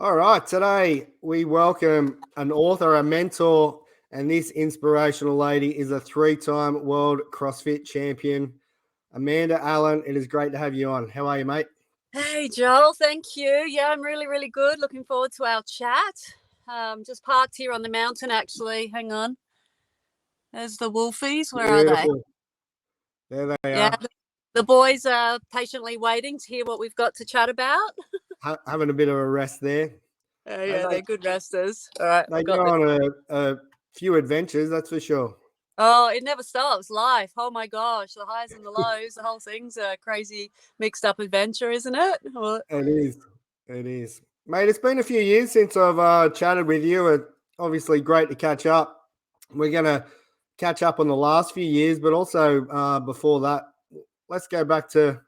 All right, today we welcome an author, a mentor, and this inspirational lady is a three-time World CrossFit Champion. Amanda Allen, it is great to have you on. How are you, mate? Hey, Joel. Thank you. Yeah, I'm really, really good. Looking forward to our chat. Just parked here on the mountain, actually. Hang on. There's the wolfies. Where are they? Beautiful. There they Yeah, are, the boys are patiently waiting to hear what we've got to chat about. having a bit of a rest there. They, Yeah, they're good resters. All right, they I've got go this. on a few adventures, that's for sure. Oh, it never stops. Life. Oh my gosh, the highs and the lows. The whole thing's a crazy mixed up adventure, isn't it? Well, It is. It is. Mate, it's been a few years since I've chatted with you. Obviously great to catch up. We're going to catch up on the last few years, but also before that, let's go back to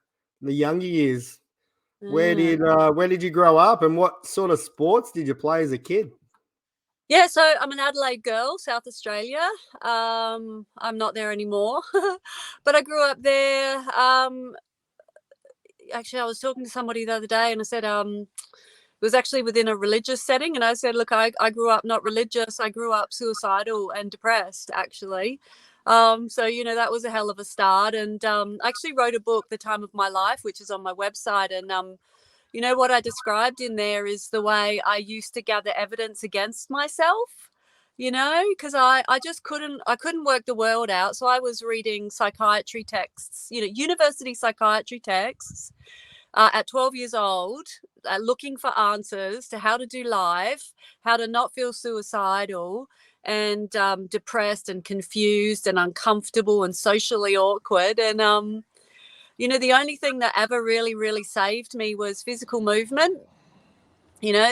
the younger years. Where did you grow up, and what sort of sports did you play as a kid? Yeah, so I'm an Adelaide girl, South Australia. I'm not there anymore, but I grew up there. Actually, I was talking to somebody the other day, and I said, it was actually within a religious setting, and I said, look, I grew up not religious. I grew up suicidal and depressed, actually. So that was a hell of a start, and I actually wrote a book, The Time of My Life, which is on my website, and what I described in there is the way I used to gather evidence against myself, because I just couldn't work the world out. So I was reading psychiatry texts, university psychiatry texts at 12 years old, looking for answers to how to do life, how to not feel suicidal and depressed and confused and uncomfortable and socially awkward. And the only thing that ever really, really saved me was physical movement.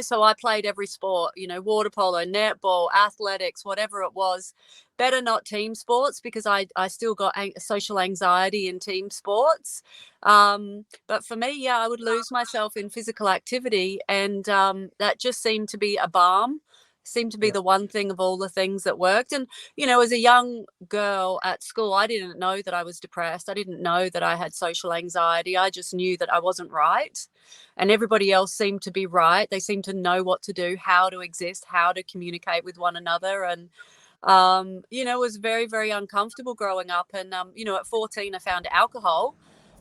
So I played every sport, water polo, netball, athletics, whatever it was. Better not team sports, because I still got social anxiety in team sports. But for me, yeah, I would lose myself in physical activity, and that just seemed to be a balm. Seemed to be the one thing of all the things that worked. And as a young girl at school, I didn't know that I was depressed. I didn't know that I had social anxiety. I just knew that I wasn't right, and everybody else seemed to be right. They seemed to know what to do, how to exist, how to communicate with one another. And it was very, very uncomfortable growing up. And at 14 I found alcohol,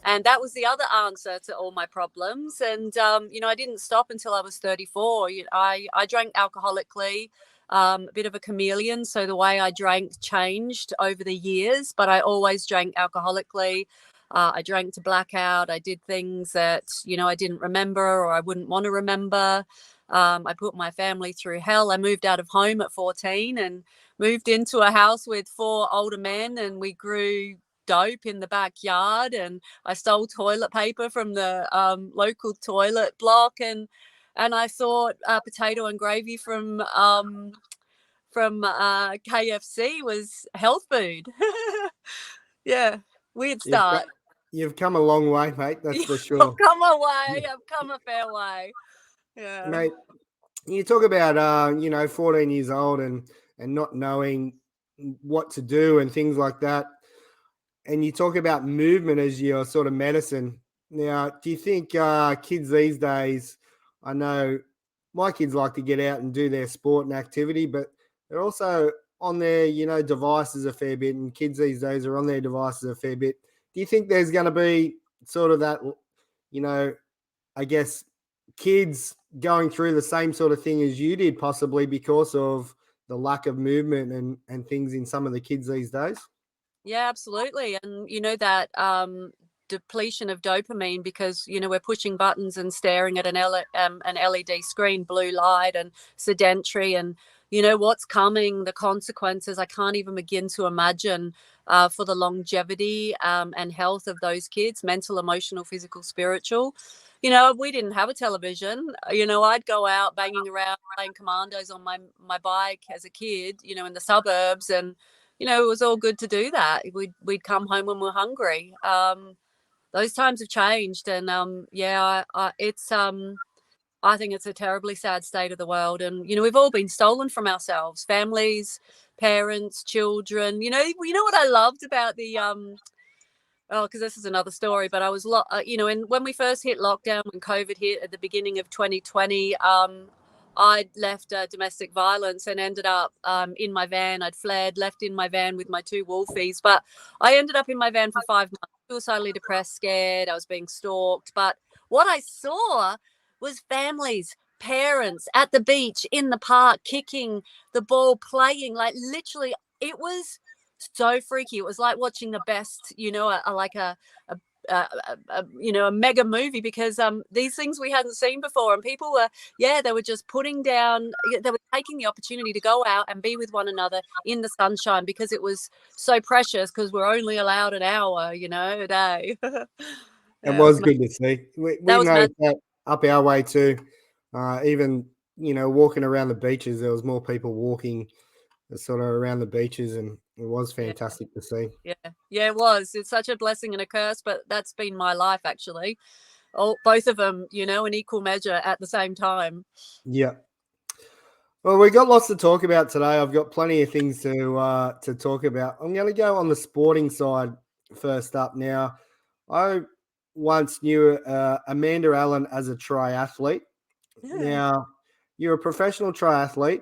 and that was the other answer to all my problems. And I didn't stop until I was 34. I drank alcoholically, a bit of a chameleon, so the way I drank changed over the years, but I always drank alcoholically. I drank to blackout. I did things that I didn't remember or I wouldn't want to remember. I put my family through hell. I moved out of home at 14 and moved into a house with 4 older men, and we grew dope in the backyard, and I stole toilet paper from the local toilet block, and I thought potato and gravy from KFC was health food. Yeah, weird You've start. you've come a long way, mate. That's for I've sure, come a way. I've come a fair way. Yeah. mate. You talk about 14 years old and not knowing what to do and things like that, and you talk about movement as your sort of medicine. Now, do you think kids these days? I know my kids like to get out and do their sport and activity, but they're also on their devices a fair bit, and kids these days are on their devices a fair bit. Do you think there's going to be sort of that, you know, I guess kids going through the same sort of thing as you did, possibly because of the lack of movement and things in some of the kids these days? Yeah, absolutely. And that depletion of dopamine, because we're pushing buttons and staring at an LED screen, blue light, and sedentary, and what's coming, the consequences I can't even begin to imagine for the longevity and health of those kids, mental, emotional, physical, spiritual. We didn't have a television. I'd go out banging around playing commandos on my bike as a kid, in the suburbs, and it was all good to do that. We'd come home when we were hungry. Those times have changed, and it's I think it's a terribly sad state of the world. And we've all been stolen from ourselves, families, parents, children. What I loved about the because this is another story, but I was and when we first hit lockdown, when COVID hit at the beginning of 2020, I'd left domestic violence and ended up in my van. I'd fled, left in my van with my 2 wolfies, but I ended up in my van for 5 months, suicidally depressed, scared. I was being stalked. But what I saw was families, parents at the beach, in the park, kicking the ball, playing, like literally, it was so freaky. It was like watching the best, a mega movie, because these things we hadn't seen before, and people were they were just putting down, they were taking the opportunity to go out and be with one another in the sunshine, because it was so precious, because we're only allowed an hour a day. It Yeah, was good to see. that We was noticed that up our way too. Even walking around the beaches, there was more people walking sort of around the beaches, and it was yeah, fantastic to see. yeah, it was. It's such a blessing and a curse, but that's been my life, actually. Both of them, in equal measure at the same time. Yeah. Well, we got lots to talk about today. I've got plenty of things to talk about. I'm going to go on the sporting side first up. Now, I once knew Amanda Allen as a triathlete. Yeah. Now, you're a professional triathlete.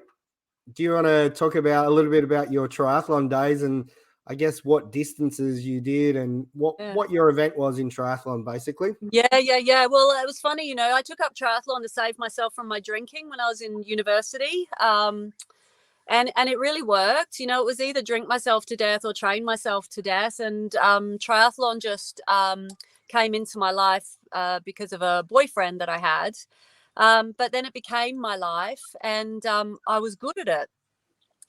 Do you want to talk about a little bit about your triathlon days, and I guess what distances you did, and Yeah. what your event was in triathlon, basically? Yeah. Well, it was funny, I took up triathlon to save myself from my drinking when I was in university. And it really worked. It was either drink myself to death or train myself to death. And triathlon just came into my life because of a boyfriend that I had. But then it became my life, and I was good at it.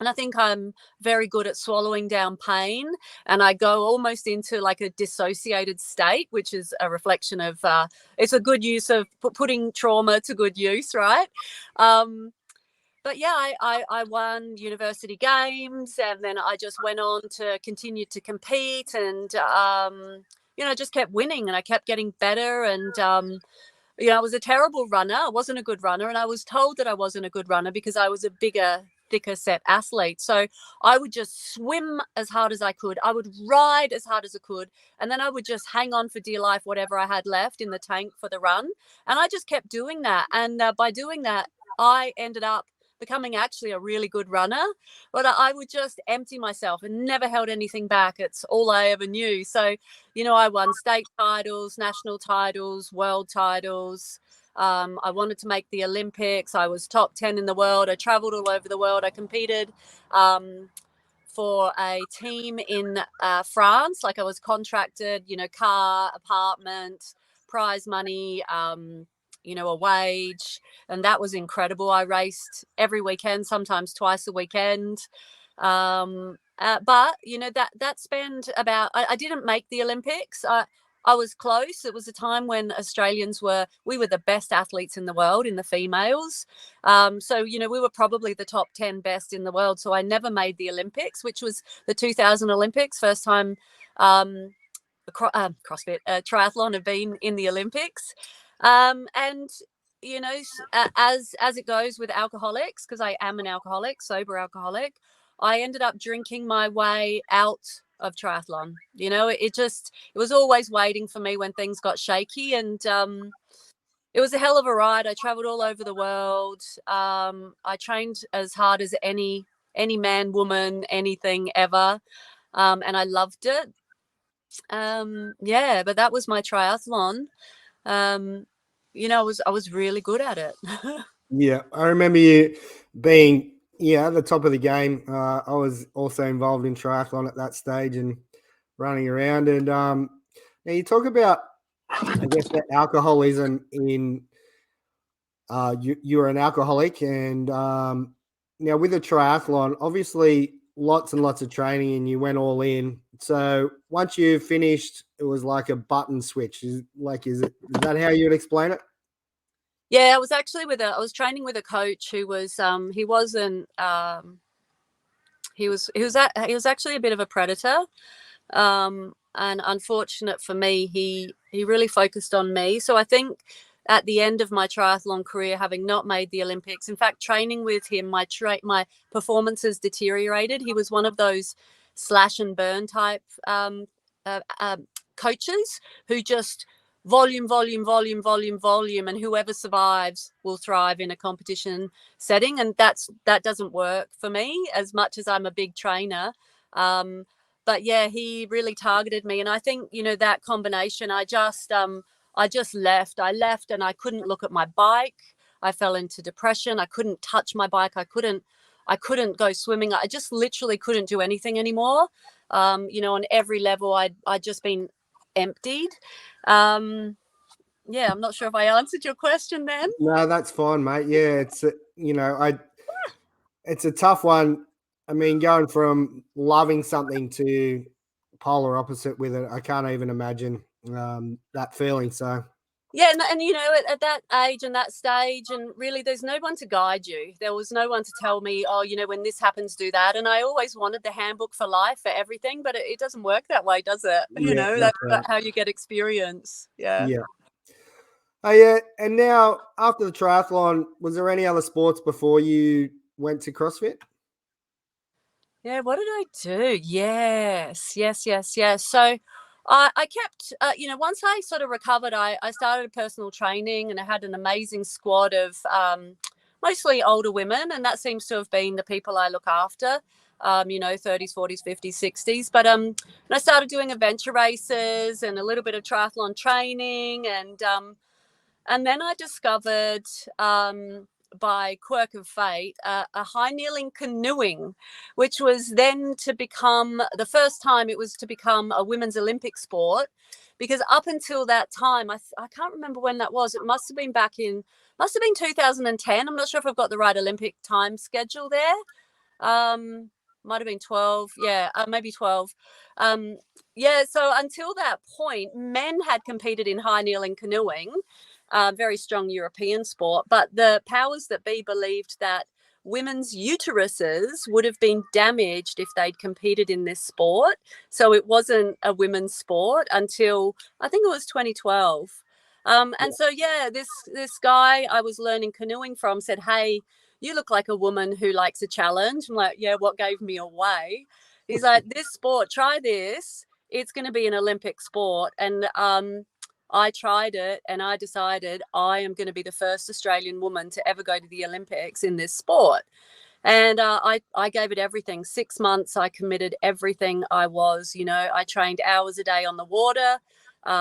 And I think I'm very good at swallowing down pain, and I go almost into like a dissociated state, which is a reflection of it's a good use of putting trauma to good use, right? But yeah, I won university games, and then I just went on to continue to compete, and just kept winning, and I kept getting better. And I was a terrible runner. I wasn't a good runner, and I was told that I wasn't a good runner because I was a bigger, thicker set athlete. So I would just swim as hard as I could. I would ride as hard as I could, and then I would just hang on for dear life whatever I had left in the tank for the run. And I just kept doing that. And by doing that, I ended up becoming actually a really good runner. But I would just empty myself and never held anything back. It's all I ever knew. So I won state titles, national titles, world titles. I wanted to make the Olympics. I was top 10 in the world. I traveled all over the world. I competed for a team in France. Like, I was contracted, car, apartment, prize money, a wage. And that was incredible. I raced every weekend, sometimes twice a weekend. But that spanned about, I didn't make the Olympics. I was close. It was a time when we were the best athletes in the world in the females. So we were probably the top 10 best in the world. So I never made the Olympics, which was the 2000 Olympics, first time CrossFit triathlon had been in the Olympics. And as it goes with alcoholics, because I am an alcoholic, sober alcoholic, I ended up drinking my way out of triathlon. It was always waiting for me when things got shaky. And it was a hell of a ride. I traveled all over the world. I trained as hard as any man, woman, anything ever. And I loved it. But that was my triathlon. I was really good at it. Yeah, I remember you being at the top of the game. I was also involved in triathlon at that stage and running around. And now you talk about, I guess, that alcoholism in you're an alcoholic, and now with a triathlon, obviously lots and lots of training, and you went all in. So once you finished, it was like a button switch. Is that how you would explain it? Yeah, I was training with a coach who was he wasn't he was actually a bit of a predator. And unfortunate for me, he really focused on me. So I think at the end of my triathlon career, having not made the Olympics, in fact, training with him, my performances deteriorated. He was one of those slash and burn type coaches who just volume, volume, volume, volume, volume, and whoever survives will thrive in a competition setting. And that doesn't work for me as much as I'm a big trainer. But yeah, he really targeted me, and I think, you know, that combination, I just left. I left and I couldn't look at my bike. I fell into depression. I couldn't touch my bike. I couldn't go swimming. I just literally couldn't do anything anymore. You know, on every level, I'd just been emptied. Yeah, I'm not sure if I answered your question then. No, that's fine, mate. Yeah, it's it's a tough one. I mean, going from loving something to polar opposite with it, I can't even imagine that feeling. So Yeah, and you know, at that age and that stage, and really, there's no one to guide you. There was no one to tell me, oh, you know, when this happens, do that. And I always wanted the handbook for life for everything, but it doesn't work that way, does it? You yeah, know, that's that's right. not how you get experience. Yeah. Yeah. Oh yeah. And now after the triathlon, was there any other sports before you went to CrossFit? Yeah, what did I do? Yes, yes, yes, yes. So I kept, you know, once I sort of recovered, I started personal training, and I had an amazing squad of mostly older women. And that seems to have been the people I look after, you know, 30s, 40s, 50s, 60s. But and I started doing adventure races and a little bit of triathlon training. And then I discovered, by quirk of fate, a high kneeling canoeing, which was then to become the first time it was to become a women's Olympic sport. Because up until that time, I can't remember when that was. It must have been must have been 2010. I'm not sure if I've got the right Olympic time schedule there. Might have been 12. Yeah, maybe 12. Yeah, so until that point, men had competed in high kneeling canoeing, very strong European sport, but the powers that be believed that women's uteruses would have been damaged if they'd competed in this sport. So it wasn't a women's sport until I think it was 2012. And so yeah, this guy I was learning canoeing from said, "Hey, you look like a woman who likes a challenge." I'm like, "Yeah, what gave me away?" He's like, "This sport, try this. It's going to be an Olympic sport." And I tried it, and I decided I am going to be the first Australian woman to ever go to the Olympics in this sport. And I gave it everything. 6 months, I committed everything I was. You know, I trained hours a day on the water,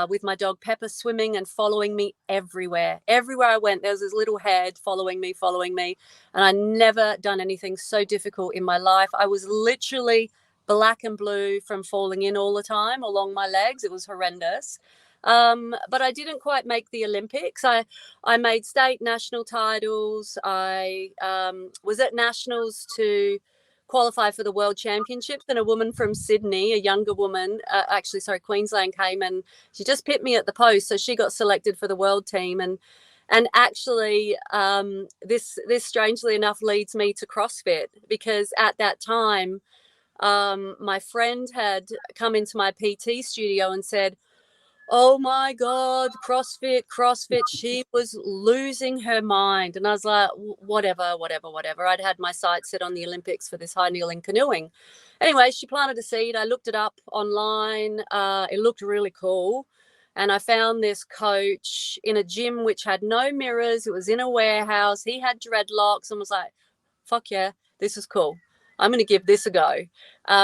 with my dog Pepper swimming and following me everywhere. Everywhere I went, there was this little head following me. And I never done anything so difficult in my life. I was literally black and blue from falling in all the time along my legs. It was horrendous. But I didn't quite make the Olympics. I made state national titles. I was at nationals to qualify for the World Championships, and a woman from Sydney, a younger woman, Queensland, came, and she just pipped me at the post, so she got selected for the world team. And actually, this strangely enough leads me to CrossFit, because at that time, my friend had come into my PT studio and said, "Oh my God, CrossFit, CrossFit." She was losing her mind. And I was like, whatever. I'd had my sights set on the Olympics for this high kneeling canoeing. Anyway, she planted a seed. I looked it up online. It looked really cool. And I found this coach in a gym which had no mirrors. It was in a warehouse. He had dreadlocks, and was like, fuck yeah, this is cool. I'm going to give this a go.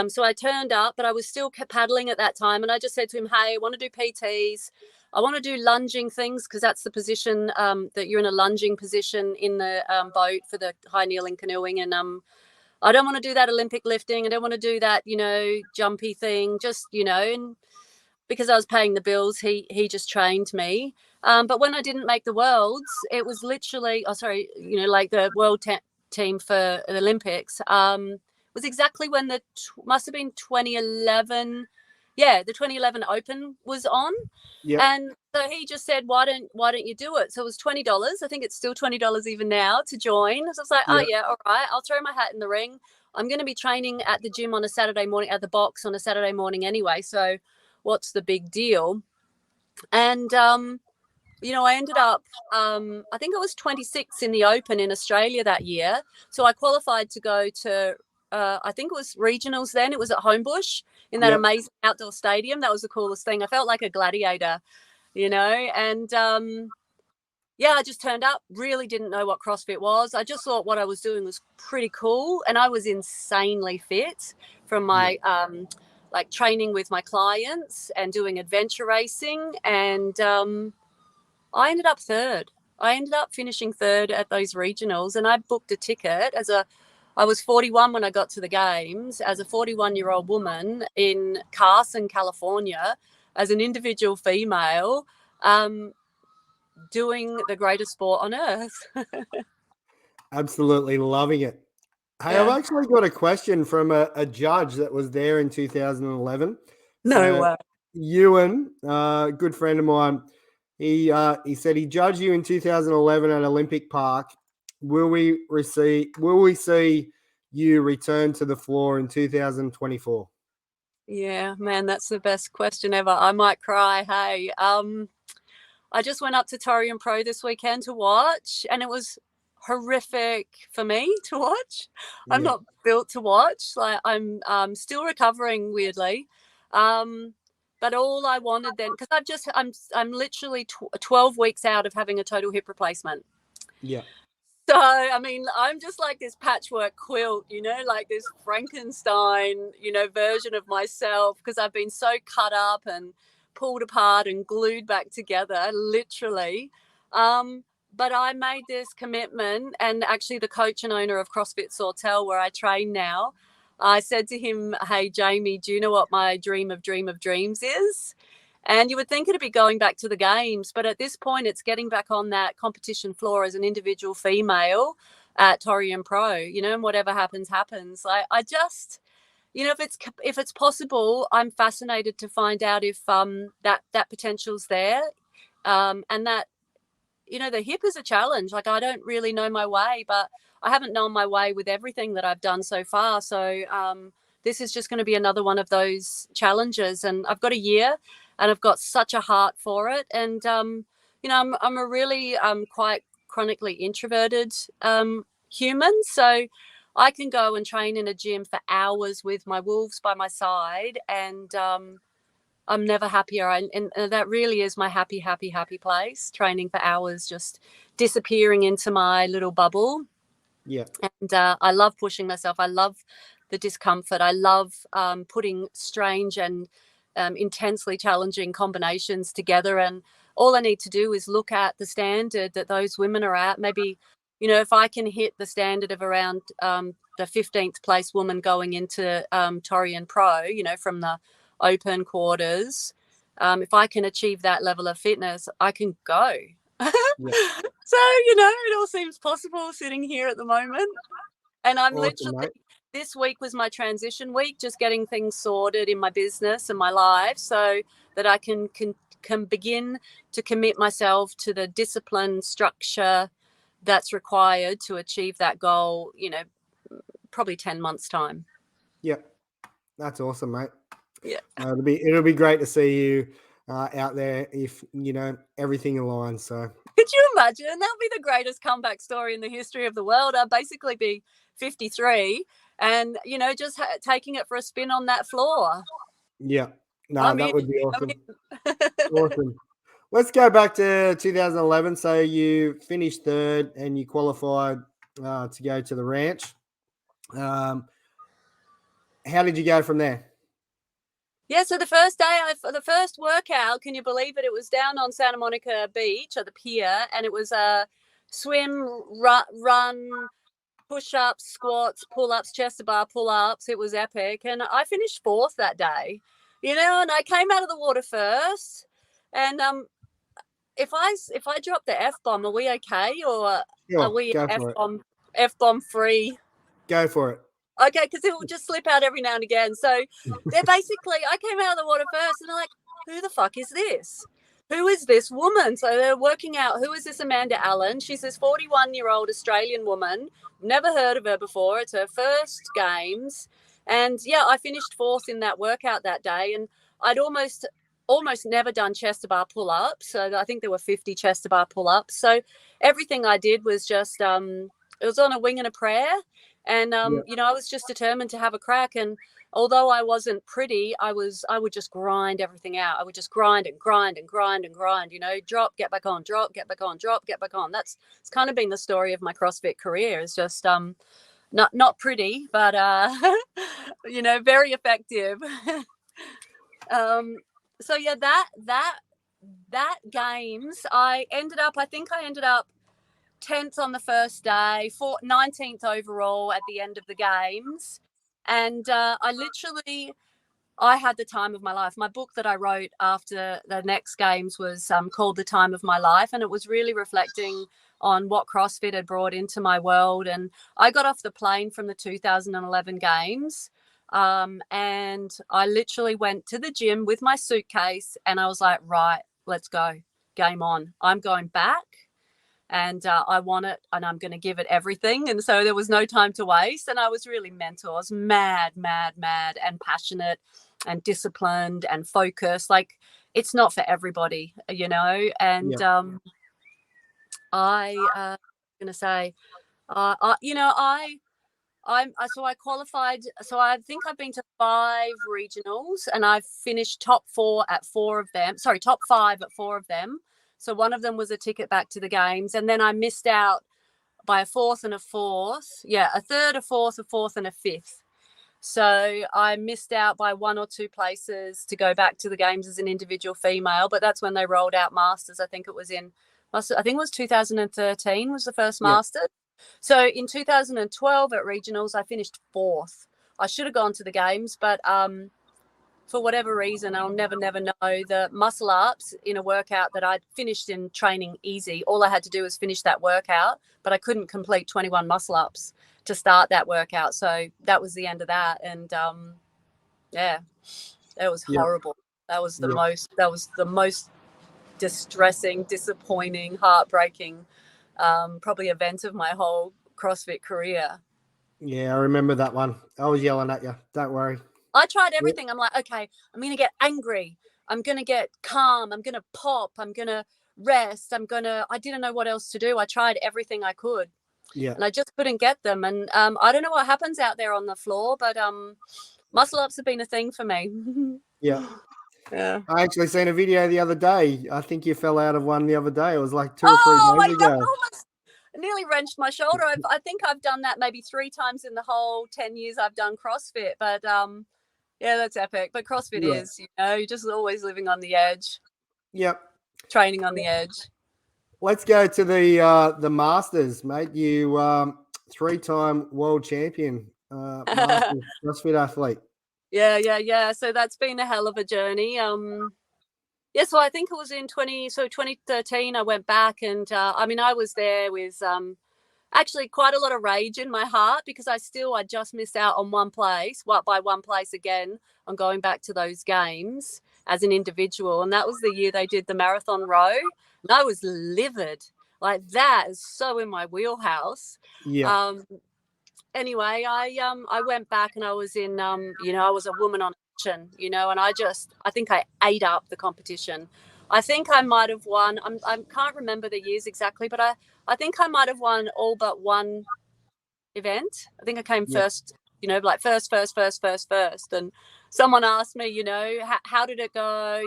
So I turned up, but I was still paddling at that time. And I just said to him, "Hey, I want to do PTs. I want to do lunging things," because that's the position, that you're in a lunging position in the boat for the high kneeling canoeing. And I don't want to do that Olympic lifting. I don't want to do that, you know, jumpy thing. Just, you know, and because I was paying the bills, he just trained me. But when I didn't make the worlds, it was literally, you know, like the world team for the Olympics, was exactly when must have been 2011. Yeah, the 2011 Open was on. Yeah. And so he just said, why don't you do it? So it was $20. I think it's still $20 even now to join. So I was like, oh yeah, all right, I'll throw my hat in the ring. I'm going to be training at the gym on a Saturday morning, at the box on a Saturday morning anyway. So what's the big deal? And you know, I ended up, I think I was 26 in the Open in Australia that year. So I qualified to go to, I think it was regionals then. It was at Homebush in that amazing outdoor stadium. That was the coolest thing. I felt like a gladiator. and yeah, I just turned up, really didn't know what CrossFit was. I just thought what I was doing was pretty cool, and I was insanely fit from my like training with my clients and doing adventure racing, and I ended up third. I ended up finishing third at those regionals, and I booked a ticket I was 41 when I got to the games, as a 41-year-old woman in Carson, California, as an individual female, doing the greatest sport on earth. Absolutely loving it. Hey, I've Yeah. actually got a question from a judge that was there in 2011. No So way. Ewan, a good friend of mine, he said he judged you in 2011 at Olympic Park. Will we see you return to the floor in 2024? Yeah, man, that's the best question ever. I might cry. Hey, I just went up to Torian Pro this weekend to watch, and it was horrific for me to watch. I'm Yeah. not built to watch. Like, I'm still recovering weirdly. But all I wanted then, because I'm literally 12 weeks out of having a total hip replacement. Yeah. So, I mean, I'm just like this patchwork quilt, like this Frankenstein, version of myself, because I've been so cut up and pulled apart and glued back together, literally. But I made this commitment, and actually the coach and owner of CrossFit Sawtell, where I train now, I said to him, hey, Jamie, do you know what my dream of dreams is? And you would think it'd be going back to the games, but at this point, it's getting back on that competition floor as an individual female at Torian Pro. And whatever happens, happens. I just, if it's possible, I'm fascinated to find out if that potential's there, and that the hip is a challenge. Like, I don't really know my way, but I haven't known my way with everything that I've done so far. So this is just going to be another one of those challenges. And I've got a year, and I've got such a heart for it. And, I'm a really quite chronically introverted human. So I can go and train in a gym for hours with my wolves by my side, and I'm never happier. And that really is my happy place, training for hours, just disappearing into my little bubble. Yeah. And I love pushing myself. I love the discomfort. I love putting strange and intensely challenging combinations together. And all I need to do is look at the standard that those women are at. Maybe, if I can hit the standard of around the 15th place woman going into Torian Pro, from the open quarters, if I can achieve that level of fitness, I can go. Yeah. So, it all seems possible sitting here at the moment. And I'm Awesome, literally, mate. this week was my transition week, just getting things sorted in my business and my life so that I can begin to commit myself to the discipline structure that's required to achieve that goal, probably 10 months time. Yeah. That's awesome, mate. Yeah. It'll be great to see you out there if everything aligns. So Could you imagine? That would be the greatest comeback story in the history of the world. I'd basically be 53 and, just taking it for a spin on that floor. yeah, no, I'm that in. would be awesome. I'm in. Awesome. Let's go back to 2011. So you finished third and you qualified to go to the ranch. How did you go from there? Yeah, so the first day, the first workout, can you believe it? It was down on Santa Monica Beach at the pier, and it was a swim, run, push-ups, squats, pull-ups, chest to bar pull-ups. It was epic, and I finished fourth that day, and I came out of the water first. And if I drop the F-bomb, are we okay, or Sure, are we go for it. F-bomb free? Go for it. Okay, because it will just slip out every now and again. So they're basically, I came out of the water first, and they're like, who the fuck is this? Who is this woman? So they're working out, who is this Amanda Allen? She's this 41-year-old Australian woman. Never heard of her before. It's her first games. And yeah, I finished fourth in that workout that day. And I'd almost never done chest to bar pull-ups. So I think there were 50 chest to bar pull-ups. So everything I did was just, it was on a wing and a prayer. And, I was just determined to have a crack. And although I wasn't pretty, I would just grind everything out. I would just grind and grind and grind and grind, drop, get back on, drop, get back on, drop, get back on. It's kind of been the story of my CrossFit career. It's just not pretty, but very effective. So yeah, that games, I ended up 10th on the first day, 19th overall at the end of the games. And I had the time of my life. My book that I wrote after the next games was called The Time of My Life. And it was really reflecting on what CrossFit had brought into my world. And I got off the plane from the 2011 games. And I literally went to the gym with my suitcase and I was like, right, let's go. Game on. I'm going back. And I want it and I'm going to give it everything. And so there was no time to waste. And I was really mental. I was mad and passionate and disciplined and focused. Like, it's not for everybody, And I going to say, I qualified. So I think I've been to 5 regionals and I've finished top 5 at 4 of them. So one of them was a ticket back to the games. And then I missed out by a 4th and a 4th. Yeah, a 3rd, a 4th, a 4th and a 5th. So I missed out by 1 or 2 places to go back to the games as an individual female. But that's when they rolled out Masters. I think it was 2013 was the first Masters. So in 2012 at regionals, I finished 4th. I should have gone to the games, but for whatever reason, I'll never know, the muscle ups in a workout that I'd finished in training easy. All I had to do was finish that workout, but I couldn't complete 21 muscle ups to start that workout. So that was the end of that. And that was horrible. That was the most distressing, disappointing, heartbreaking, probably event of my whole CrossFit career. Yeah, I remember that one. I was yelling at you. Don't worry. I tried everything. I'm like, okay, I'm going to get angry. I'm going to get calm. I'm going to pop. I'm going to rest. I didn't know what else to do. I tried everything I could. Yeah. And I just couldn't get them. And I don't know what happens out there on the floor, but muscle ups have been a thing for me. Yeah. Yeah. I actually seen a video the other day. I think you fell out of one the other day. It was like 2 or 3 days ago. I nearly wrenched my shoulder. I think I've done that maybe 3 times in the whole 10 years I've done CrossFit. But yeah, that's epic. But CrossFit is, you're just always living on the edge. Yep. Training on the edge. Let's go to the Masters, mate. You 3-time world champion, Masters CrossFit athlete. Yeah. So that's been a hell of a journey. So I think it was in 2013 I went back and I was there with actually quite a lot of rage in my heart because I just missed out on one place again on going back to those games as an individual. And that was the year they did the marathon row. And I was livid. Like, that is so in my wheelhouse. Yeah. Anyway, I went back and I was in, I was a woman on a mission, and I think I ate up the competition. I think I might have won. I can't remember the years exactly, but I think I might have won all but one event. I think I came first, like first. And someone asked me, how did it go?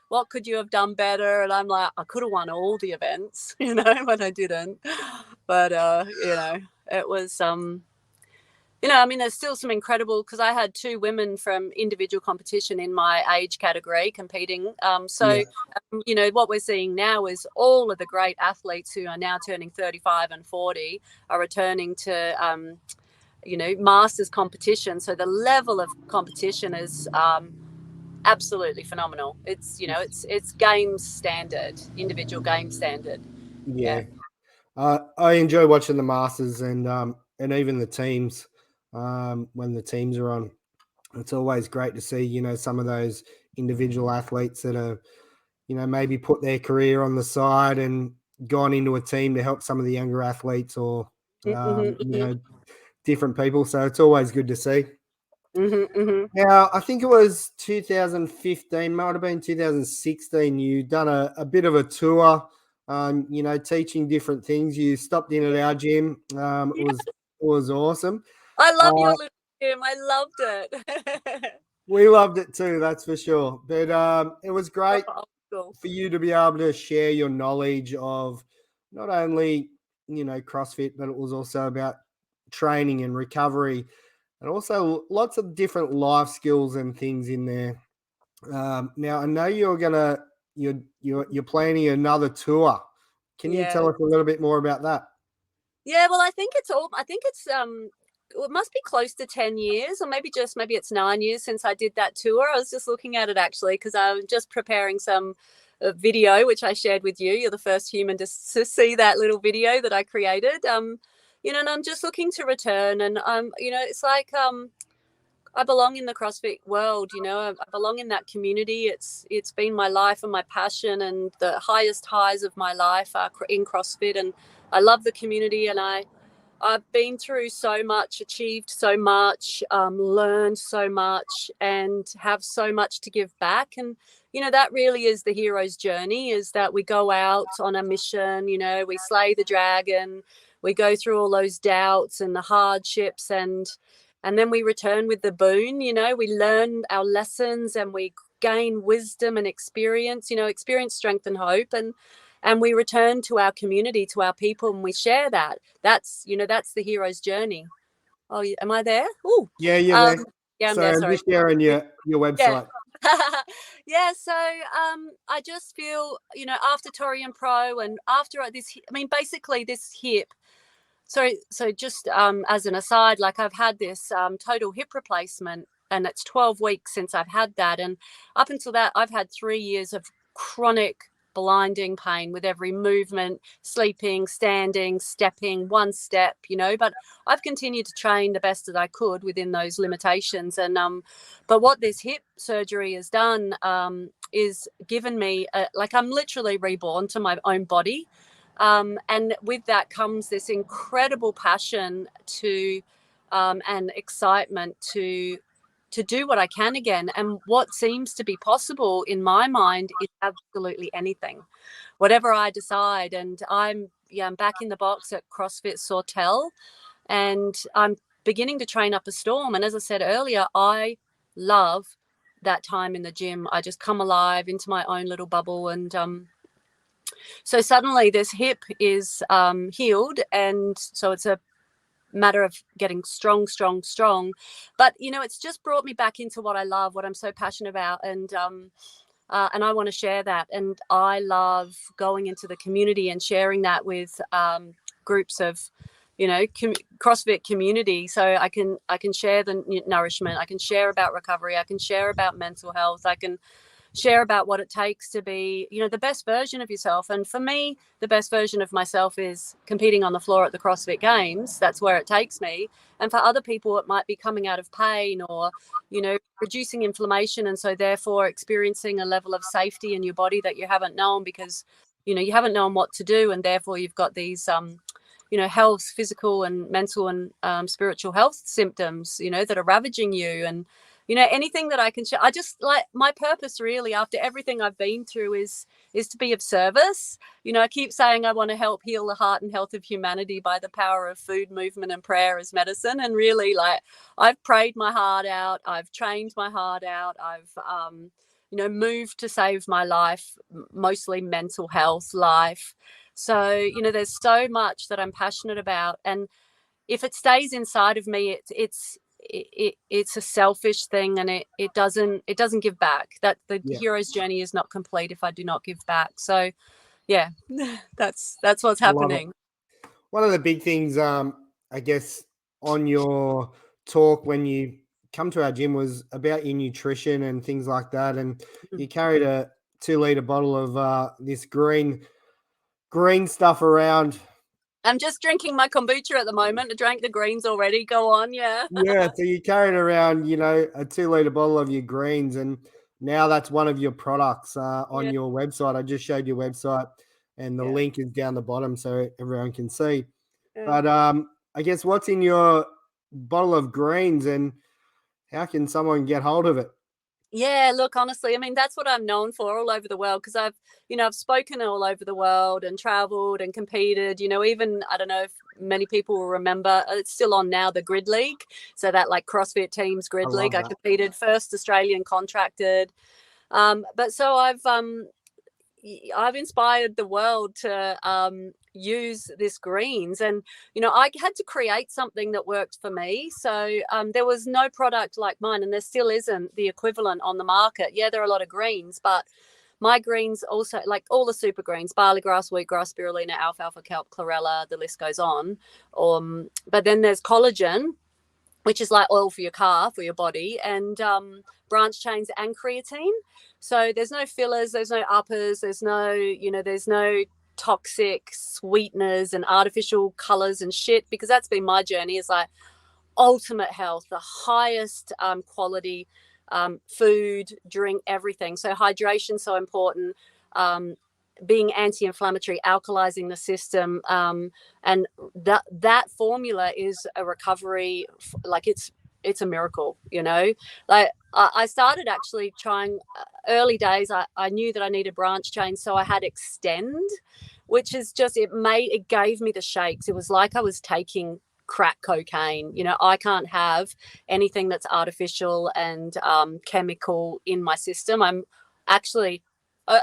What could you have done better? And I'm like, I could have won all the events, but I didn't. But, it was, there's still some incredible, because I had 2 women from individual competition in my age category competing. What we're seeing now is all of the great athletes who are now turning 35 and 40 are returning to, Masters competition. So the level of competition is absolutely phenomenal. It's, it's game standard, individual game standard. Yeah. I enjoy watching the Masters and even the teams when the teams are on. It's always great to see, some of those individual athletes that are, maybe put their career on the side and gone into a team to help some of the younger athletes or, different people. So it's always good to see. Now, I think it was 2015, might have been 2016. You've done a bit of a tour, teaching different things. You stopped in at our gym. It was awesome. I love your little him. I loved it. We loved it too, that's for sure. But it was great Oh, cool. for you to be able to share your knowledge of not only, CrossFit, but it was also about training and recovery, and also lots of different life skills and things in there. Now I know you're planning another tour. Can you Yeah. tell us a little bit more about that? Yeah, well, I think it's it must be close to 10 years, or maybe it's 9 years since I did that tour. I was just looking at it actually because I'm just preparing some video which I shared with you. You're the first human to see that little video that I created. And I'm just looking to return, and it's like I belong in the CrossFit world. I belong in that community. It's been my life and my passion, and the highest highs of my life are in CrossFit, and I love the community, and I've been through so much, achieved so much, learned so much, and have so much to give back. And that really is the hero's journey: is that we go out on a mission. We slay the dragon, we go through all those doubts and the hardships, and then we return with the boon. We learn our lessons, and we gain wisdom and experience. Experience, strength, and hope, and we return to our community, to our people, and we share that. That's the hero's journey. Oh, am I there? Oh, Yeah, you're there. yeah, I'm So there. I'm Sorry. just sharing your Yeah. website. Yeah, so I just feel, after Torian Pro and after this, I mean, basically this hip. So just as an aside, like I've had this total hip replacement, and it's 12 weeks since I've had that. And up until that, I've had 3 years of chronic blinding pain with every movement, sleeping, standing, stepping, one step, but I've continued to train the best that I could within those limitations. And but what this hip surgery has done is given me like I'm literally reborn to my own body. And with that comes this incredible passion to and excitement to do what I can again. And what seems to be possible in my mind is absolutely anything, whatever I decide. And I'm back in the box at CrossFit Sawtell, and I'm beginning to train up a storm. And as I said earlier, I love that time in the gym. I just come alive into my own little bubble. And so suddenly this hip is healed, and so it's a matter of getting strong. But it's just brought me back into what I love, what I'm so passionate about, and I want to share that. And I love going into the community and sharing that with groups of CrossFit community, so I can share the nourishment, I can share about recovery, I can share about mental health, I can share about what it takes to be, the best version of yourself. And for me, the best version of myself is competing on the floor at the CrossFit Games. That's where it takes me. And for other people, it might be coming out of pain or, reducing inflammation. And so therefore experiencing a level of safety in your body that you haven't known because, you haven't known what to do. And therefore you've got these, health, physical and mental and spiritual health symptoms, that are ravaging you. And anything that I can share. I just like my purpose really after everything I've been through is to be of service. I keep saying I want to help heal the heart and health of humanity by the power of food, movement and prayer as medicine. And really, like, I've prayed my heart out, I've trained my heart out, I've moved to save my life, mostly mental health life. So there's so much that I'm passionate about, and if it stays inside of me, it's a selfish thing, and it doesn't give back. That the hero's journey is not complete if I do not give back. So yeah, that's what's I love it. happening. One of the big things, I guess, on your talk when you come to our gym was about your nutrition and things like that. And you carried a 2-liter bottle of this green stuff around. I'm just drinking my kombucha at the moment. I drank the greens already. Go on, yeah. Yeah, so you carried around, a 2-liter bottle of your greens, and now that's one of your products on your website. I just showed your website, and the link is down the bottom so everyone can see. But I guess what's in your bottle of greens, and how can someone get hold of it? Yeah, look, honestly, I mean, that's what I'm known for all over the world, because I've spoken all over the world and traveled and competed, even, I don't know if many people will remember, it's still on now, the Grid League. So that like CrossFit Teams I Grid love League, I that. competed first Australian contracted. But so I've inspired the world to use this greens, and I had to create something that worked for me. So there was no product like mine, and there still isn't the equivalent on the market. Yeah, there are a lot of greens, but my greens also, like all the super greens, barley grass, wheatgrass, spirulina, alfalfa, kelp, chlorella, the list goes on. But then there's collagen, which is like oil for your car, for your body, and branch chains and creatine. So there's no fillers, there's no uppers, there's no toxic sweeteners and artificial colors and shit, because that's been my journey, is like ultimate health, the highest quality food, drink, everything. So hydration, so important. Being anti-inflammatory, alkalizing the system, and that formula is a recovery. Like it's a miracle, Like I started actually trying early days. I knew that I needed branch chains, so I had Extend, which is just it gave me the shakes. It was like I was taking crack cocaine. I can't have anything that's artificial and chemical in my system. I'm actually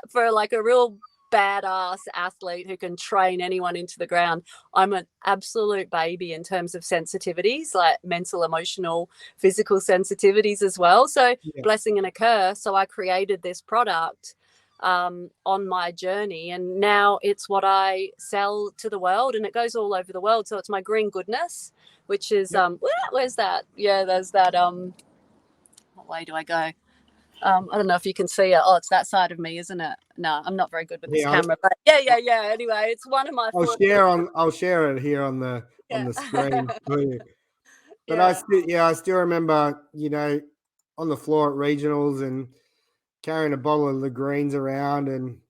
for like a real badass athlete who can train anyone into the ground, I'm an absolute baby in terms of sensitivities, like mental, emotional, physical sensitivities as well. So Yeah. blessing and a curse. So I created this product on my journey, and now it's what I sell to the world, and it goes all over the world. So it's my green goodness, which is Yep. where's that? Yeah, there's that. What way do I go? I don't know if you can see it. Oh, it's that side of me, isn't it? No, I'm not very good with this Yeah. camera, but yeah. Anyway, it's one of my I'll share it here on yeah. the screen for you. But Yeah, I still remember, on the floor at regionals and carrying a bottle of the greens around, and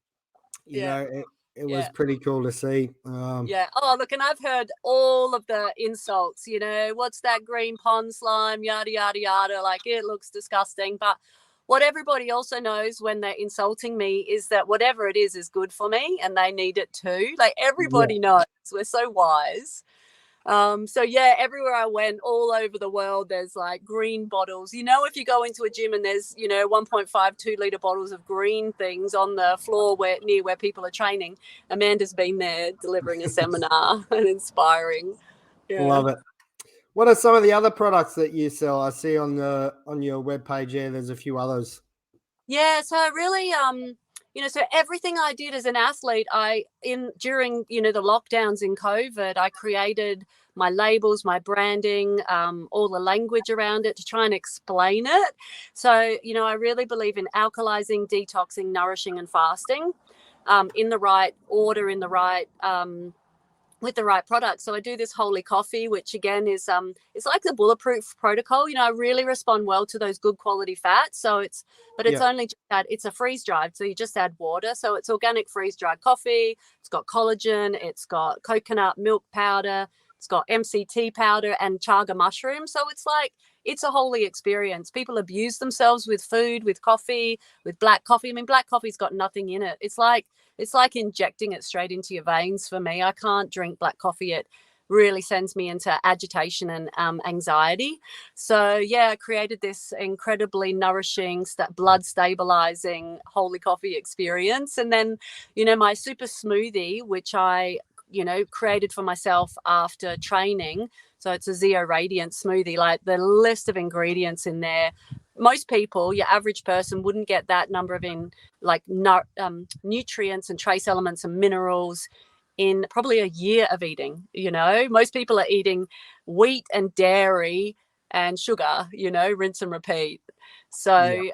yeah, it was yeah. pretty cool to see. Yeah. Oh, look, and I've heard all of the insults, what's that green pond slime, yada, yada, yada. Like, it looks disgusting. But what everybody also knows when they're insulting me is that whatever it is good for me, and they need it too. Like, Yeah. everybody knows. We're so wise. So yeah, everywhere I went, all over the world, there's like green bottles. If you go into a gym and there's 1.5, 2 liter bottles of green things on the floor near where people are training, Amanda's been there delivering a seminar and inspiring. Yeah. Love it. What are some of the other products that you sell? I see on your webpage here, there's a few others. Yeah, so I really so everything I did as an athlete, during the lockdowns in COVID, I created my labels, my branding, all the language around it to try and explain it. So, I really believe in alkalizing, detoxing, nourishing, and fasting in the right order, in the right with the right product. So I do this holy coffee, which again is it's like the bulletproof protocol. I really respond well to those good quality fats. So it's Yeah. only just it's a freeze dried. So you just add water. So it's organic freeze dried coffee. It's got collagen. It's got coconut milk powder. It's got MCT powder and chaga mushroom. So it's a holy experience. People abuse themselves with food, with coffee, with black coffee. I mean, black coffee's got nothing in it. It's like injecting it straight into your veins for me. I can't drink black coffee. It really sends me into agitation and anxiety. So yeah, I created this incredibly nourishing, blood stabilizing holy coffee experience. And then, my super smoothie, which I created for myself after training. So it's a Zeo Radiant smoothie. Like, the list of ingredients in there, most people, your average person, wouldn't get that number of nutrients and trace elements and minerals in probably a year of eating. Most people are eating wheat and dairy and sugar, rinse and repeat. Yeah. So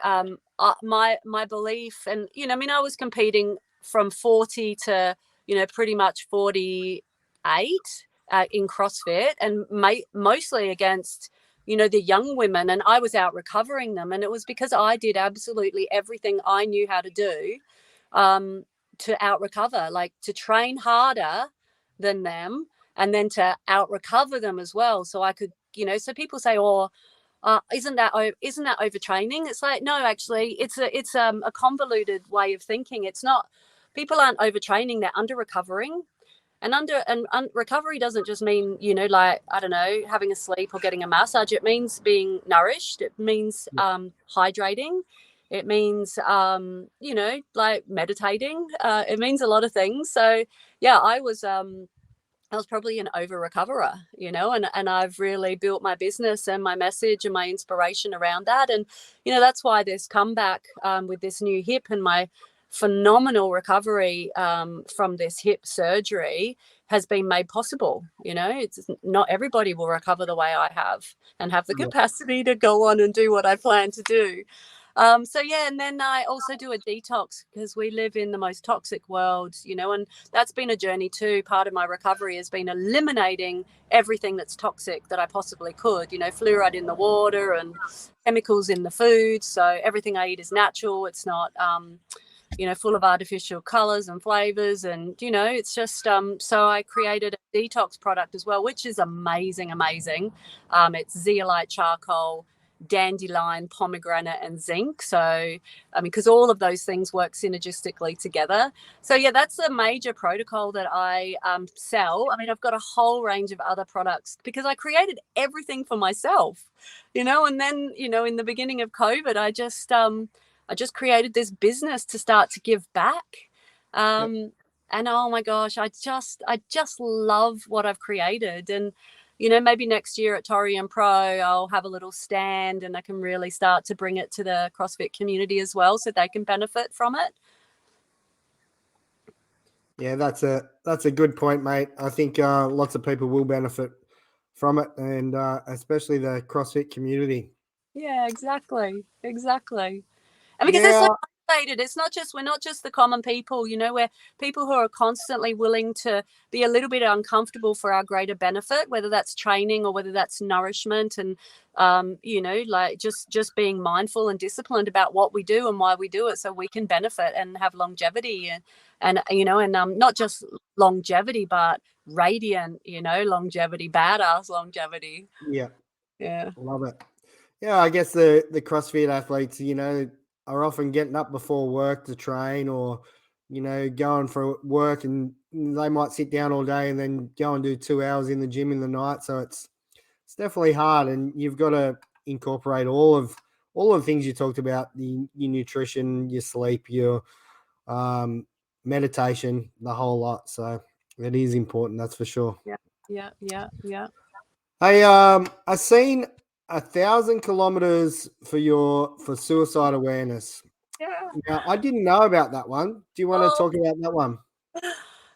my belief, and I was competing from 40 to pretty much 48 in CrossFit, and mostly against the young women, and I was out recovering them, and it was because I did absolutely everything I knew how to do to out recover, like to train harder than them, and then to out recover them as well. So I could, so people say, oh, isn't that overtraining? It's like, no, actually, it's a convoluted way of thinking. It's not. People aren't overtraining; they're under recovering. And recovery doesn't just mean, like, I don't know, having a sleep or getting a massage. It means being nourished. It means hydrating. It means, like meditating. It means a lot of things. So, yeah, I was probably an over recoverer, and I've really built my business and my message and my inspiration around that. And, that's why this comeback with this new hip and my phenomenal recovery from this hip surgery has been made possible. It's not everybody will recover the way I have and have the capacity to go on and do what I plan to do. So yeah, and then I also do a detox because we live in the most toxic world, and that's been a journey too. Part of my recovery has been eliminating everything that's toxic that I possibly could, fluoride in the water and chemicals in the food. So everything I eat is natural. It's not, full of artificial colors and flavors. And, it's just, so I created a detox product as well, which is amazing. It's zeolite charcoal, dandelion, pomegranate, and zinc. So, I mean, because all of those things work synergistically together. So, yeah, that's a major protocol that I sell. I mean, I've got a whole range of other products because I created everything for myself, and then, in the beginning of COVID, I just created this business to start to give back. And oh my gosh, I just love what I've created. And maybe next year at Torium Pro, I'll have a little stand and I can really start to bring it to the CrossFit community as well so they can benefit from it. Yeah, that's a good point, mate. I think lots of people will benefit from it, and especially the CrossFit community. Yeah, exactly. And because they're so motivated, we're not just the common people, we're people who are constantly willing to be a little bit uncomfortable for our greater benefit, whether that's training or whether that's nourishment, and like just being mindful and disciplined about what we do and why we do it so we can benefit and have longevity and not just longevity but radiant, longevity, badass longevity. Yeah, Yeah. love it. Yeah, I guess the CrossFit athletes, are often getting up before work to train, or going for work, and they might sit down all day and then go and do 2 hours in the gym in the night. So it's definitely hard, and you've got to incorporate all of the things you talked about: your nutrition, your sleep, your meditation, the whole lot. So it is important, that's for sure. Yeah. Hey, I seen 1,000 kilometers for suicide awareness. Yeah. Now, I didn't know about that one. Do you want to talk about that one?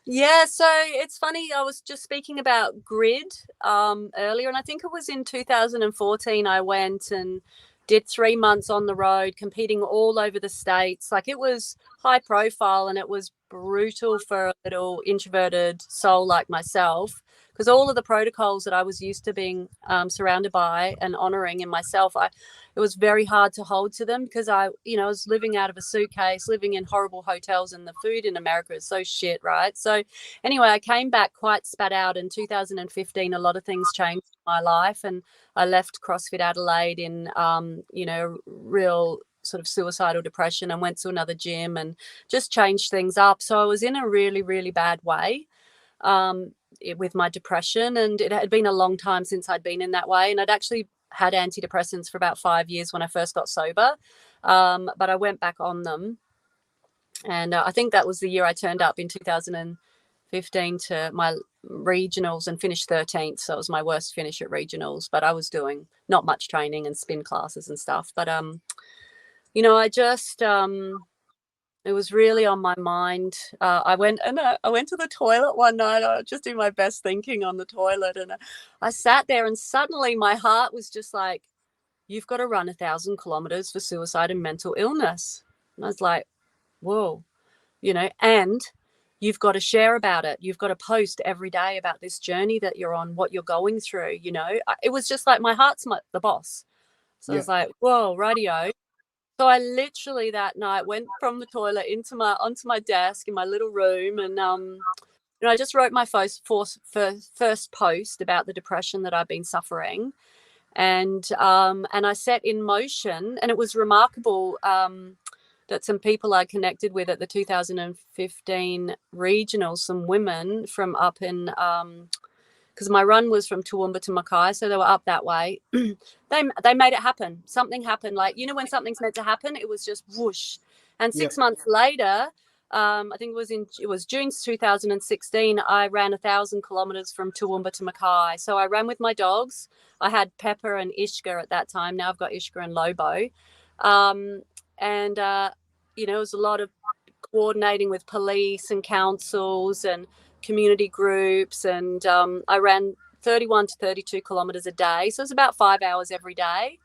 Yeah, so it's funny. I was just speaking about grid earlier, and I think it was in 2014 I went and did 3 months on the road, competing all over the States. Like, it was high profile and it was brutal for a little introverted soul like myself, because all of the protocols that I was used to being surrounded by and honoring in myself, it was very hard to hold to them because I was living out of a suitcase, living in horrible hotels, and the food in America is so shit, right? So anyway, I came back quite spat out in 2015. A lot of things changed in my life, and I left CrossFit Adelaide in, real sort of suicidal depression, and went to another gym and just changed things up. So I was in a really, really bad way with my depression, and it had been a long time since I'd been in that way. And I'd actually had antidepressants for about 5 years when I first got sober, but I went back on them. And I think that was the year I turned up in 2015 to my regionals and finished 13th. So it was my worst finish at regionals, but I was doing not much training and spin classes and stuff. But, I just, it was really on my mind. I went to the toilet one night. I was just doing my best thinking on the toilet. And I sat there, and suddenly my heart was just like, you've got to run 1,000 kilometers for suicide and mental illness. And I was like, whoa, and you've got to share about it. You've got to post every day about this journey that you're on, what you're going through. It was just like my heart's the boss. So I was like, whoa, radio. So I literally that night went from the toilet onto my desk in my little room, and I just wrote my first post about the depression that I've been suffering. And I set in motion, and it was remarkable that some people I connected with at the 2015 regional, some women from up in, because my run was from Toowoomba to Mackay, so they were up that way. they made it happen. Something happened. Like, you know, when something's meant to happen, it was just whoosh. And 6 months later, I think it was June 2016, I ran 1,000 kilometers from Toowoomba to Mackay. So I ran with my dogs. I had Pepper and Ishka at that time. Now I've got Ishka and Lobo. You know, it was a lot of coordinating with police and councils and community groups. And I ran 31 to 32 kilometers a day. So it's about 5 hours every day.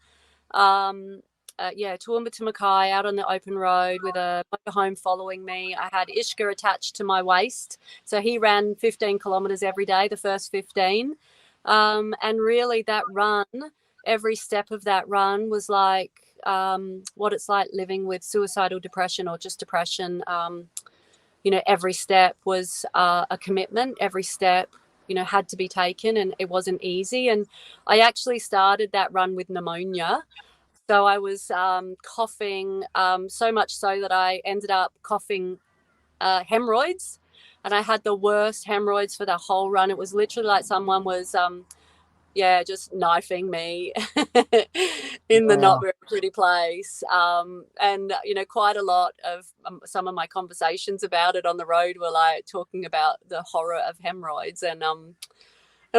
Toowoomba to Mackay, out on the open road with a motorhome following me. I had Ishka attached to my waist. So he ran 15 kilometers every day, the first 15. And really that run, every step of that run was like what it's like living with suicidal depression or just depression. You know, every step was a commitment. Every step, you know, had to be taken, and it wasn't easy. And I actually started that run with pneumonia. So I was coughing so much so that I ended up coughing hemorrhoids, and I had the worst hemorrhoids for the whole run. It was literally like someone was just knifing me in the not very pretty place. And, you know, quite a lot of some of my conversations about it on the road were like talking about the horror of hemorrhoids. And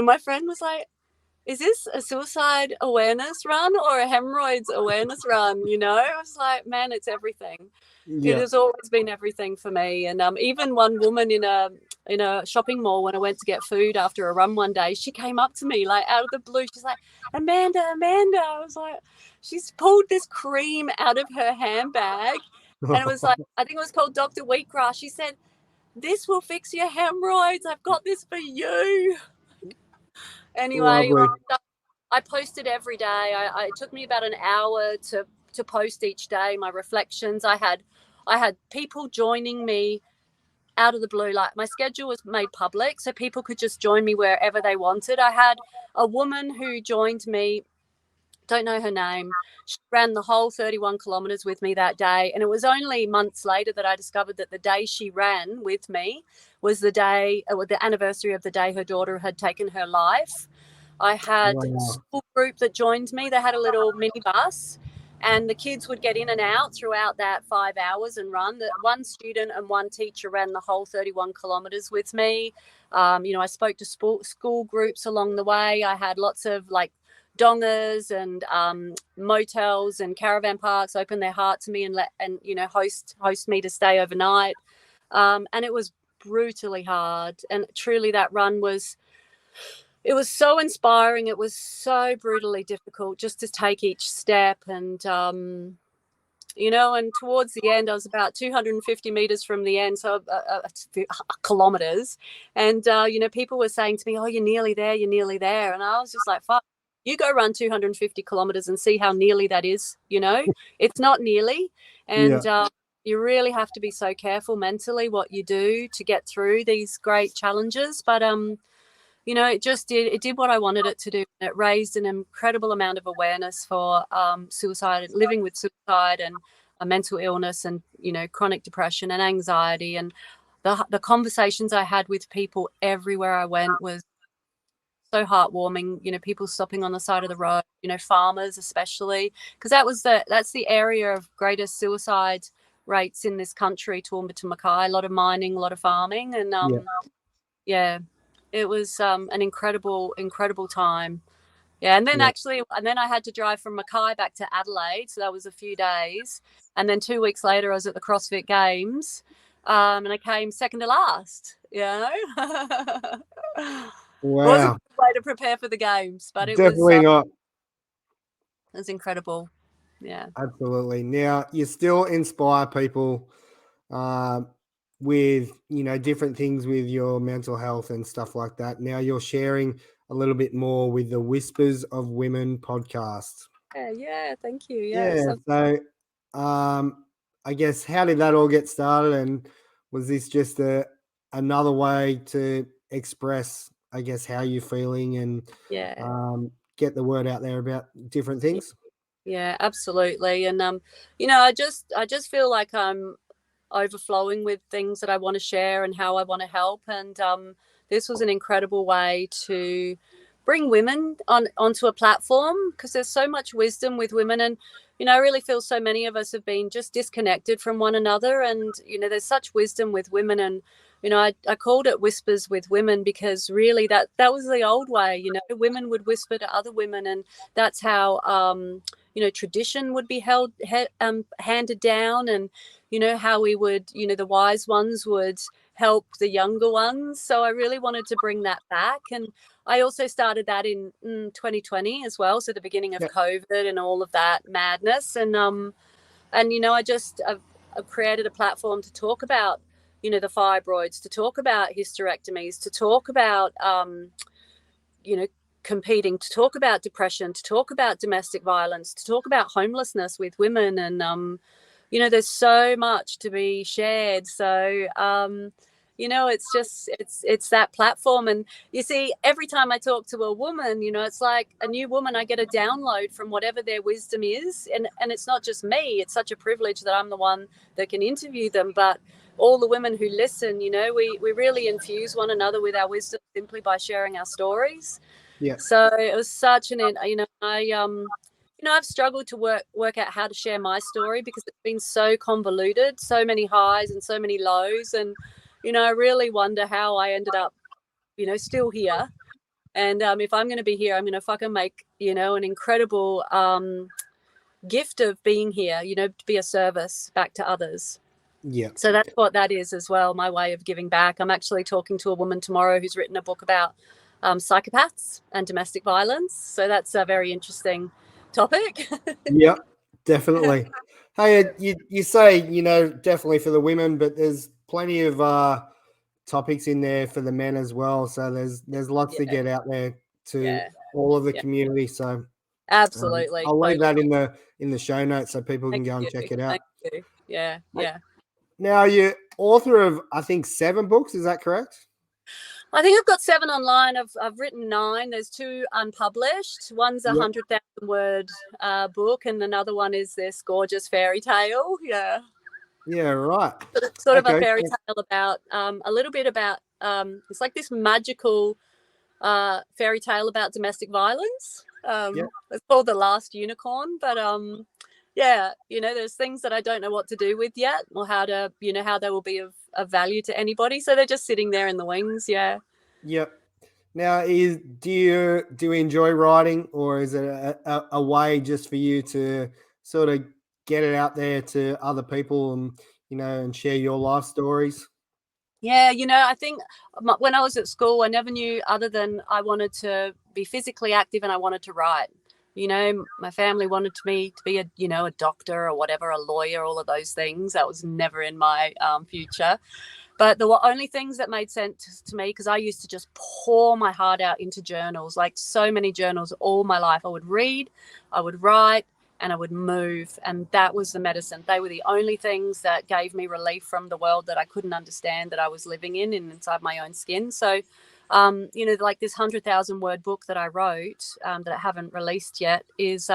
my friend was like, is this a suicide awareness run or a hemorrhoids awareness run? You know, I was like, man, it's everything. It has always been everything for me. And even one woman in a shopping mall, when I went to get food after a run one day, she came up to me like out of the blue. She's like, Amanda. I was like, she's pulled this cream out of her handbag. And it was like, I think it was called Dr. Wheatgrass. She said, this will fix your hemorrhoids. I've got this for you. Anyway, I posted every day. It took me about an hour to post each day, my reflections. I had people joining me out of the blue. Like, my schedule was made public, so people could just join me wherever they wanted. I had a woman who joined me, don't know her name. She ran the whole 31 kilometers with me that day. And it was only months later that I discovered that the day she ran with me was the day, or the anniversary of the day her daughter had taken her life. I had a school group that joined me. They had a little minibus, and the kids would get in and out throughout that 5 hours and run. One student and one teacher ran the whole 31 kilometers with me. You know, I spoke to school groups along the way. I had lots of like dongers and motels and caravan parks open their heart to me and you know, host me to stay overnight. And it was brutally hard. And truly, that run was so inspiring. It was so brutally difficult just to take each step. And you know, and towards the end, I was about 250 meters from the end, so kilometers. And you know, people were saying to me, oh, you're nearly there, and I was just like, fuck, you go run 250 kilometers and see how nearly that is. You know, it's not nearly. And you really have to be so careful mentally what you do to get through these great challenges. But you know, it did what I wanted it to do. It raised an incredible amount of awareness for suicide, living with suicide, and mental illness, and, you know, chronic depression and anxiety. And the conversations I had with people everywhere I went was so heartwarming. You know, people stopping on the side of the road, you know, farmers especially, because that's the area of greatest suicide rates in this country, Toowoomba to Mackay. A lot of mining, a lot of farming. And it was an incredible time. Yeah, and then I had to drive from Mackay back to Adelaide, so that was a few days. And then 2 weeks later, I was at the CrossFit Games, and I came second to last. You know, Wow, it wasn't a good way to prepare for the games, but it definitely not. It was incredible. Yeah, absolutely. Now, you still inspire people with, you know, different things with your mental health and stuff like that. Now you're sharing a little bit more with the Whispers of Women podcast. Yeah, thank you. So I guess, how did that all get started, and was this just another way to express, I guess, how you're feeling and get the word out there about different things. Yeah, absolutely. And I just feel like I'm overflowing with things that I want to share and how I want to help. And this was an incredible way to bring women onto a platform, because there's so much wisdom with women. And I really feel so many of us have been just disconnected from one another. And there's such wisdom with women. And I called it Whispers with Women, because really that was the old way. Women would whisper to other women, and that's how tradition would be handed down. And how we would, the wise ones would help the younger ones. So I really wanted to bring that back. And I also started that in 2020 as well. So the beginning of COVID and all of that madness. And I've created a platform to talk about, the fibroids, to talk about hysterectomies, to talk about, competing, to talk about depression, to talk about domestic violence, to talk about homelessness with women. And, there's so much to be shared. So, it's that platform. And you see, every time I talk to a woman, it's like a new woman, I get a download from whatever their wisdom is. And it's not just me. It's such a privilege that I'm the one that can interview them. But all the women who listen, we really infuse one another with our wisdom simply by sharing our stories. Yeah. So it was such I've struggled to work out how to share my story, because it's been so convoluted, so many highs and so many lows. And, I really wonder how I ended up, still here. And if I'm going to be here, I'm going to fucking make, an incredible gift of being here, to be a service back to others. Yeah. So that's what that is as well, my way of giving back. I'm actually talking to a woman tomorrow who's written a book about psychopaths and domestic violence. So that's a very interesting topic. Yeah, definitely. Hey, you say, definitely for the women, but there's plenty of topics in there for the men as well. So there's lots to get out there to all of the community. So absolutely. I'll leave that in the show notes so people can go and check it out. Thank you. Yeah. Now, you're author of, I think, 7 books. Is that correct? I think I've got 7 online. I've written 9. There's 2 unpublished. One's a 100,000 word book, and another one is this gorgeous fairy tale. Yeah. Yeah, right. Sort of a fairy tale about a little bit about it's like this magical fairy tale about domestic violence. It's called The Last Unicorn, but there's things that I don't know what to do with yet, or how to, how they will be of value to anybody. So they're just sitting there in the wings. Yeah. Yep. Now, do you enjoy writing, or is it a way just for you to sort of get it out there to other people and, and share your life stories? Yeah, I think when I was at school, I never knew other than I wanted to be physically active and I wanted to write. My family wanted me to be a doctor or whatever, a lawyer, all of those things. That was never in my future. But the only things that made sense to me, because I used to just pour my heart out into journals, like so many journals all my life. I would read, I would write, and I would move. And that was the medicine. They were the only things that gave me relief from the world that I couldn't understand that I was living in and inside my own skin. So, like this 100,000 word book that I wrote that I haven't released yet is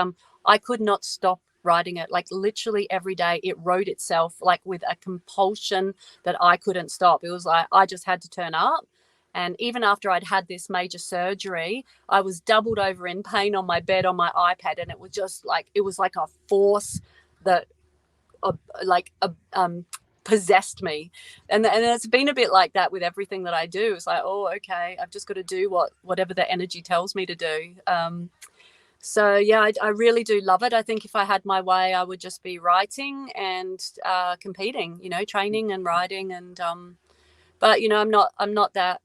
I could not stop writing it. Like literally every day it wrote itself, like with a compulsion that I couldn't stop. It was like I just had to turn up. And even after I'd had this major surgery, I was doubled over in pain on my bed on my iPad, and it was just like a force that possessed me. And it's been a bit like that with everything that I do. It's like, oh, okay, I've just got to do whatever the energy tells me to do. So yeah, I really do love it. I think if I had my way, I would just be writing and competing, training and riding. And but I'm not that.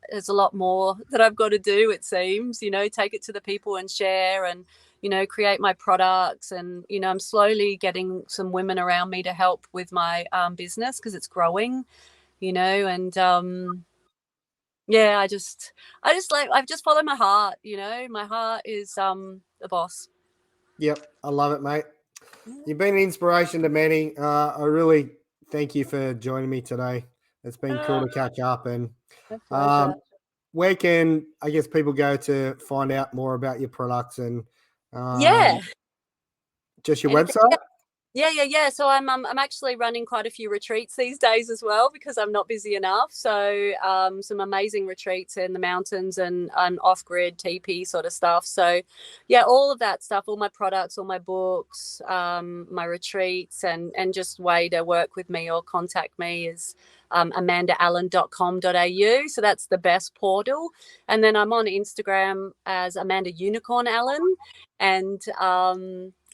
There's a lot more that I've got to do, it seems. Take it to the people and share, and create my products. And I'm slowly getting some women around me to help with my business, because it's growing. And I just follow my heart. My heart is the boss. Yep, I love it, mate. You've been an inspiration to many. I really thank you for joining me today. It's been cool to catch up, and where can, I guess, people go to find out more about your products and Yeah. just your Anything, website? yeah. So I'm actually running quite a few retreats these days as well, because I'm not busy enough. So some amazing retreats in the mountains and off-grid TP sort of stuff. So yeah, all of that stuff, all my products, all my books, my retreats, and just way to work with me or contact me is amandaallen.com.au. So that's the best portal. And then I'm on Instagram as Amanda Unicorn Allen, and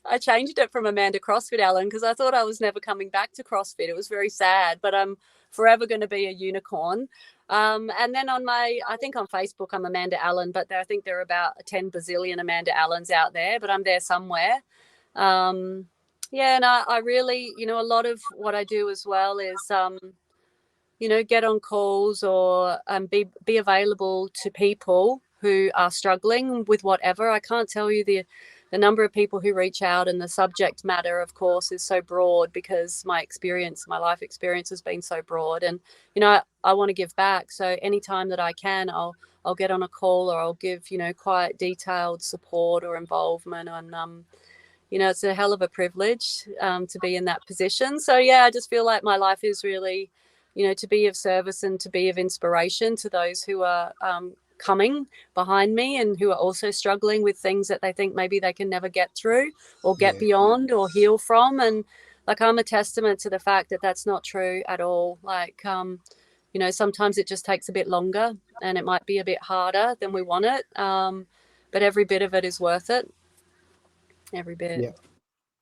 I changed it from Amanda CrossFit Allen because I thought I was never coming back to CrossFit. It was very sad, but I'm forever going to be a unicorn. And then I think on Facebook, I'm Amanda Allen, but I think there are about 10 bazillion Amanda Allens out there, but I'm there somewhere. Yeah, and I really, a lot of what I do as well is, get on calls or be available to people who are struggling with whatever. I can't tell you the number of people who reach out, and the subject matter, of course, is so broad because my life experience has been so broad. And, I want to give back. So anytime that I can, I'll get on a call, or I'll give, quite detailed support or involvement. And, it's a hell of a privilege to be in that position. So, yeah, I just feel like my life is really, to be of service and to be of inspiration to those who are coming behind me and who are also struggling with things that they think maybe they can never get through or get beyond or heal from. And like, I'm a testament to the fact that that's not true at all. Like, sometimes it just takes a bit longer and it might be a bit harder than we want it. But every bit of it is worth it. Every bit. Yeah.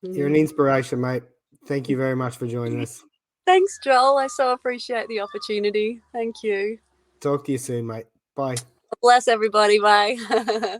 You're an inspiration, mate. Thank you very much for joining us. Thanks, Joel. I so appreciate the opportunity. Thank you. Talk to you soon, mate. Bye. Bless everybody. Bye.